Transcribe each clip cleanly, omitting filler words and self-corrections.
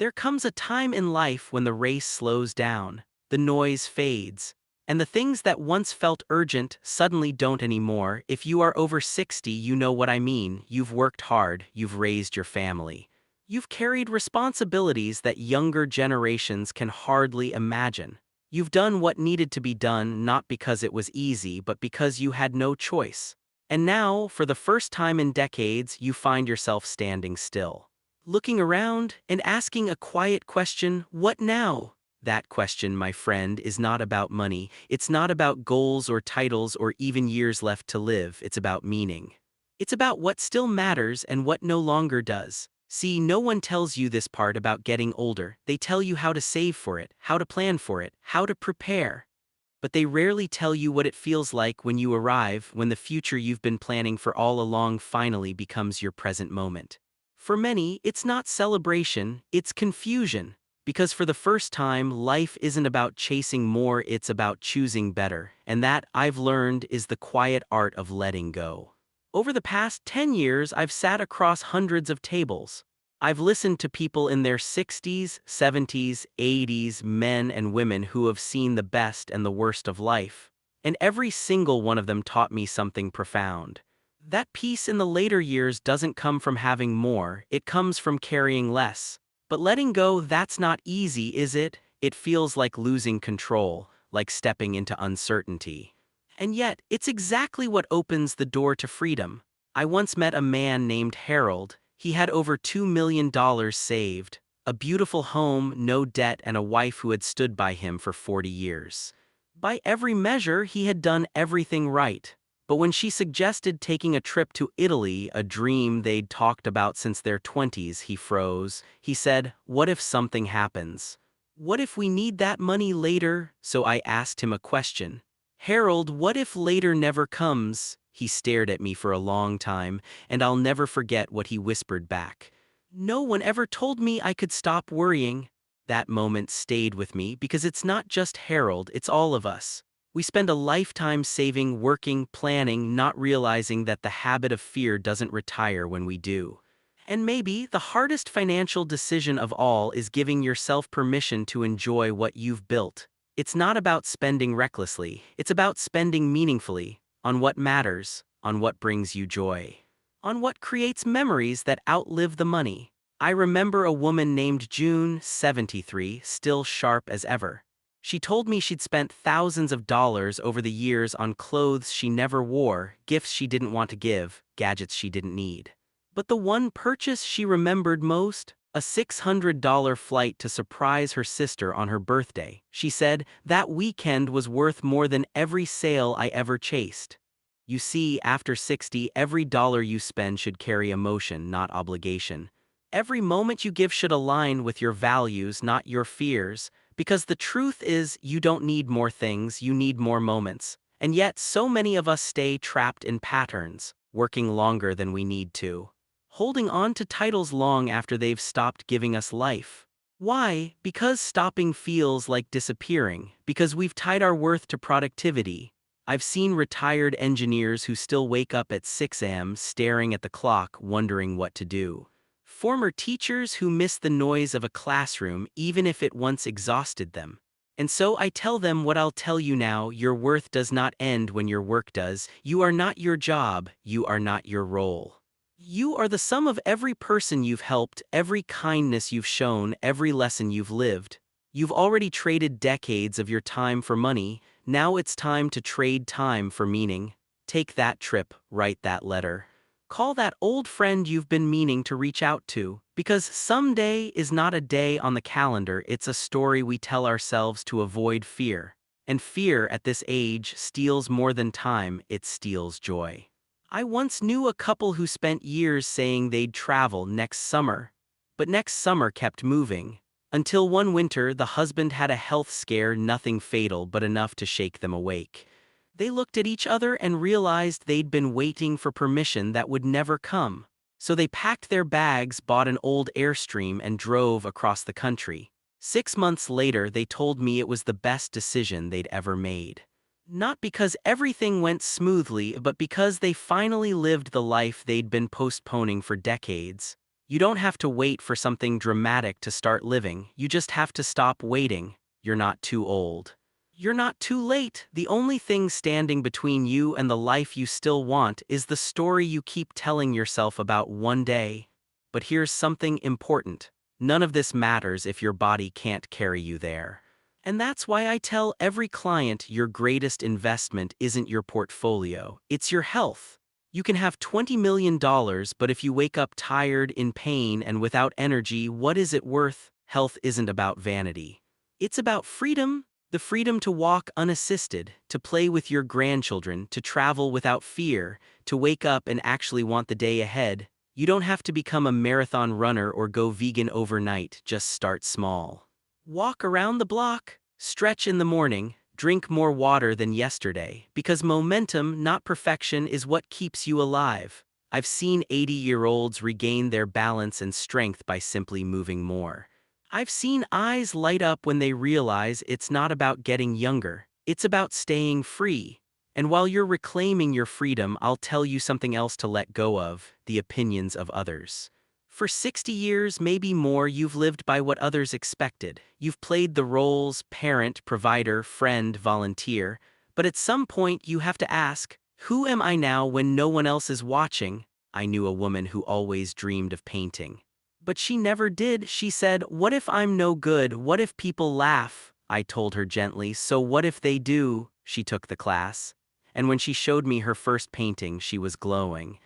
There comes a time in life when the race slows down, the noise fades, and the things that once felt urgent suddenly don't anymore. If you are over 60, you know what I mean. You've worked hard, you've raised your family. You've carried responsibilities that younger generations can hardly imagine. You've done what needed to be done not because it was easy but because you had no choice. And now, for the first time in decades, you find yourself standing still, looking around and asking a quiet question: what now? That question, my friend, is not about money. It's not about goals or titles or even years left to live. It's about meaning. It's about what still matters and what no longer does. See, no one tells you this part about getting older. They tell you how to save for it, how to plan for it, how to prepare. But they rarely tell you what it feels like when you arrive, when the future you've been planning for all along finally becomes your present moment. For many, it's not celebration, it's confusion. Because for the first time, life isn't about chasing more, it's about choosing better. And that, I've learned, is the quiet art of letting go. Over the past 10 years, I've sat across hundreds of tables. I've listened to people in their 60s, 70s, 80s, men and women who have seen the best and the worst of life. And every single one of them taught me something profound. That peace in the later years doesn't come from having more, it comes from carrying less. But letting go, that's not easy, is it? It feels like losing control, like stepping into uncertainty. And yet, it's exactly what opens the door to freedom. I once met a man named Harold. He had over $2 million saved, a beautiful home, no debt, and a wife who had stood by him for 40 years. By every measure, he had done everything right. But when she suggested taking a trip to Italy, a dream they'd talked about since their 20s, he froze. He said, "What if something happens? What if we need that money later?" So I asked him a question. "Harold, what if later never comes?" He stared at me for a long time, and I'll never forget what he whispered back. "No one ever told me I could stop worrying." That moment stayed with me because it's not just Harold, it's all of us. We spend a lifetime saving, working, planning, not realizing that the habit of fear doesn't retire when we do. And maybe the hardest financial decision of all is giving yourself permission to enjoy what you've built. It's not about spending recklessly, it's about spending meaningfully, on what matters, on what brings you joy, on what creates memories that outlive the money. I remember a woman named June, 73, still sharp as ever. She told me she'd spent thousands of dollars over the years on clothes she never wore, gifts she didn't want to give, gadgets she didn't need. But the one purchase she remembered most? A $600 flight to surprise her sister on her birthday. She said, "That weekend was worth more than every sale I ever chased." You see, after 60, every dollar you spend should carry emotion, not obligation. Every moment you give should align with your values, not your fears. Because the truth is, you don't need more things, you need more moments. And yet, so many of us stay trapped in patterns, working longer than we need to, holding on to titles long after they've stopped giving us life. Why? Because stopping feels like disappearing, because we've tied our worth to productivity. I've seen retired engineers who still wake up at 6 a.m. staring at the clock, wondering what to do. Former teachers who miss the noise of a classroom even if it once exhausted them. And so I tell them what I'll tell you now: your worth does not end when your work does. You are not your job, you are not your role. You are the sum of every person you've helped, every kindness you've shown, every lesson you've lived. You've already traded decades of your time for money, now it's time to trade time for meaning. Take that trip, write that letter. Call that old friend you've been meaning to reach out to, because someday is not a day on the calendar, it's a story we tell ourselves to avoid fear. And fear at this age steals more than time, it steals joy. I once knew a couple who spent years saying they'd travel next summer. But next summer kept moving. Until one winter, the husband had a health scare, nothing fatal but enough to shake them awake. They looked at each other and realized they'd been waiting for permission that would never come. So they packed their bags, bought an old Airstream, and drove across the country. 6 months later, they told me it was the best decision they'd ever made. Not because everything went smoothly, but because they finally lived the life they'd been postponing for decades. You don't have to wait for something dramatic to start living, you just have to stop waiting. You're not too old. You're not too late. The only thing standing between you and the life you still want is the story you keep telling yourself about one day. But here's something important. None of this matters if your body can't carry you there. And that's why I tell every client your greatest investment isn't your portfolio, it's your health. You can have $20 million, but if you wake up tired, in pain, and without energy, what is it worth? Health isn't about vanity. It's about freedom. The freedom to walk unassisted, to play with your grandchildren, to travel without fear, to wake up and actually want the day ahead. You don't have to become a marathon runner or go vegan overnight, just start small. Walk around the block, stretch in the morning, drink more water than yesterday, because momentum, not perfection, is what keeps you alive. I've seen 80-year-olds regain their balance and strength by simply moving more. I've seen eyes light up when they realize it's not about getting younger, it's about staying free. And while you're reclaiming your freedom, I'll tell you something else to let go of: the opinions of others. For 60 years, maybe more, you've lived by what others expected. You've played the roles: parent, provider, friend, volunteer. But at some point, you have to ask, who am I now when no one else is watching? I knew a woman who always dreamed of painting. But she never did. She said, "What if I'm no good? What if people laugh?" I told her gently, "So what if they do?" She took the class. And when she showed me her first painting, she was glowing.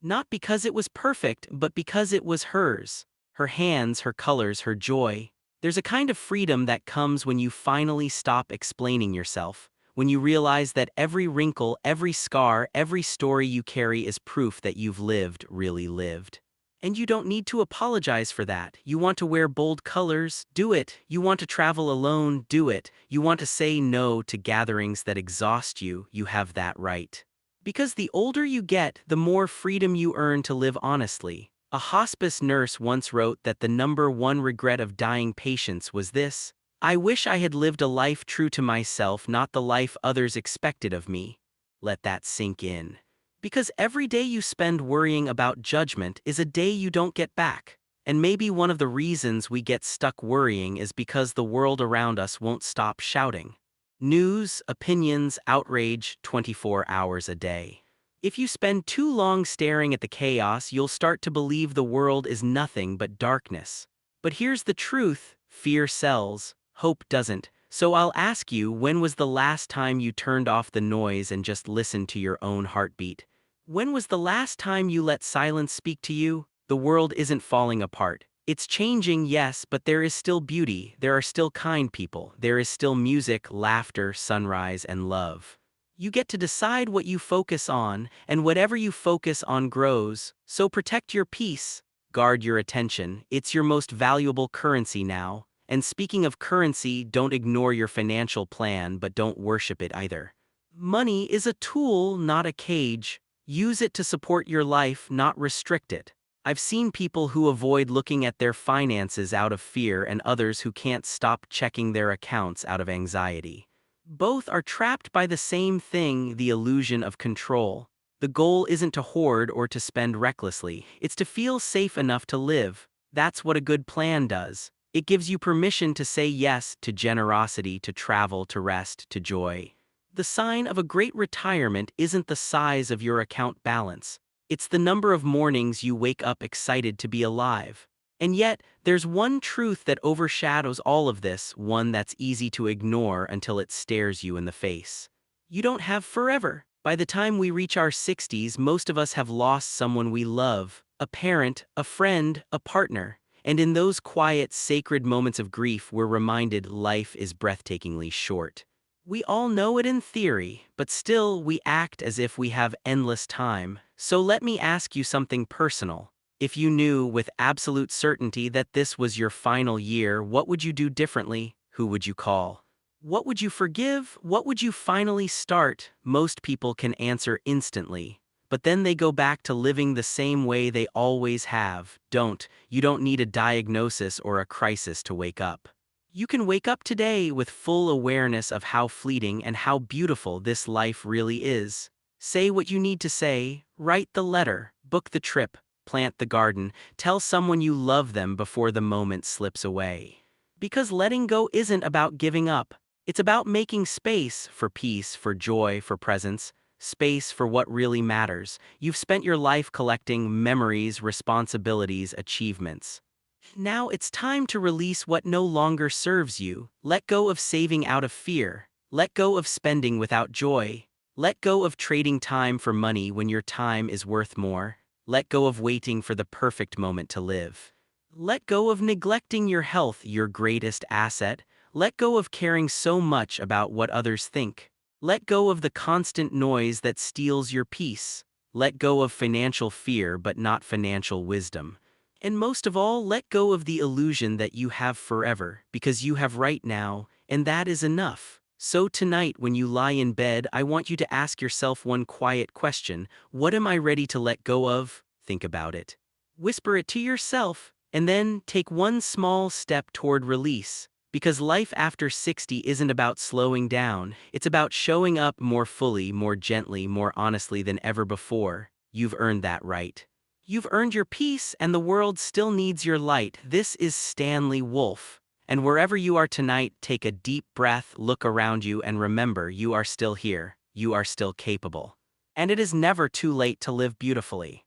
Not because it was perfect, but because it was hers. Her hands, her colors, her joy. There's a kind of freedom that comes when you finally stop explaining yourself, when you realize that every wrinkle, every scar, every story you carry is proof that you've lived, really lived. And you don't need to apologize for that. You want to wear bold colors? Do it. You want to travel alone? Do it. You want to say no to gatherings that exhaust you? You have that right. Because the older you get, the more freedom you earn to live honestly. A hospice nurse once wrote that the #1 regret of dying patients was this: "I wish I had lived a life true to myself, not the life others expected of me." Let that sink in. Because every day you spend worrying about judgment is a day you don't get back. And maybe one of the reasons we get stuck worrying is because the world around us won't stop shouting. News, opinions, outrage, 24 hours a day. If you spend too long staring at the chaos, you'll start to believe the world is nothing but darkness. But here's the truth: fear sells, hope doesn't. So I'll ask you, when was the last time you turned off the noise and just listened to your own heartbeat? When was the last time you let silence speak to you? The world isn't falling apart. It's changing, yes, but there is still beauty, there are still kind people, there is still music, laughter, sunrise, and love. You get to decide what you focus on, and whatever you focus on grows. So protect your peace, guard your attention. It's your most valuable currency now. And speaking of currency, don't ignore your financial plan, but don't worship it either. Money is a tool, not a cage. Use it to support your life, not restrict it. I've seen people who avoid looking at their finances out of fear, and others who can't stop checking their accounts out of anxiety. Both are trapped by the same thing: the illusion of control. The goal isn't to hoard or to spend recklessly, it's to feel safe enough to live. That's what a good plan does. It gives you permission to say yes to generosity, to travel, to rest, to joy. The sign of a great retirement isn't the size of your account balance. It's the number of mornings you wake up excited to be alive. And yet, there's one truth that overshadows all of this, one that's easy to ignore until it stares you in the face. You don't have forever. By the time we reach our 60s, most of us have lost someone we love: a parent, a friend, a partner. And in those quiet, sacred moments of grief, we're reminded life is breathtakingly short. We all know it in theory, but still we act as if we have endless time. So let me ask you something personal. If you knew with absolute certainty that this was your final year, what would you do differently? Who would you call? What would you forgive? What would you finally start? Most people can answer instantly. But then they go back to living the same way they always have. You don't need a diagnosis or a crisis to wake up. You can wake up today with full awareness of how fleeting and how beautiful this life really is. Say what you need to say, write the letter, book the trip, plant the garden, tell someone you love them before the moment slips away. Because letting go isn't about giving up. It's about making space for peace, for joy, for presence, space for what really matters. You've spent your life collecting memories, responsibilities, achievements. Now it's time to release what no longer serves you. Let go of saving out of fear. Let go of spending without joy. Let go of trading time for money when your time is worth more. Let go of waiting for the perfect moment to live. Let go of neglecting your health, your greatest asset. Let go of caring so much about what others think. Let go of the constant noise that steals your peace. Let go of financial fear but not financial wisdom. And most of all, let go of the illusion that you have forever, because you have right now, and that is enough. So tonight, when you lie in bed, I want you to ask yourself one quiet question. What am I ready to let go of? Think about it. Whisper it to yourself, and then take one small step toward release. Because life after 60 isn't about slowing down, it's about showing up more fully, more gently, more honestly than ever before. You've earned that right. You've earned your peace, and the world still needs your light. This is Stanley Wolfe. And wherever you are tonight, take a deep breath, look around you, and remember, you are still here. You are still capable. And it is never too late to live beautifully.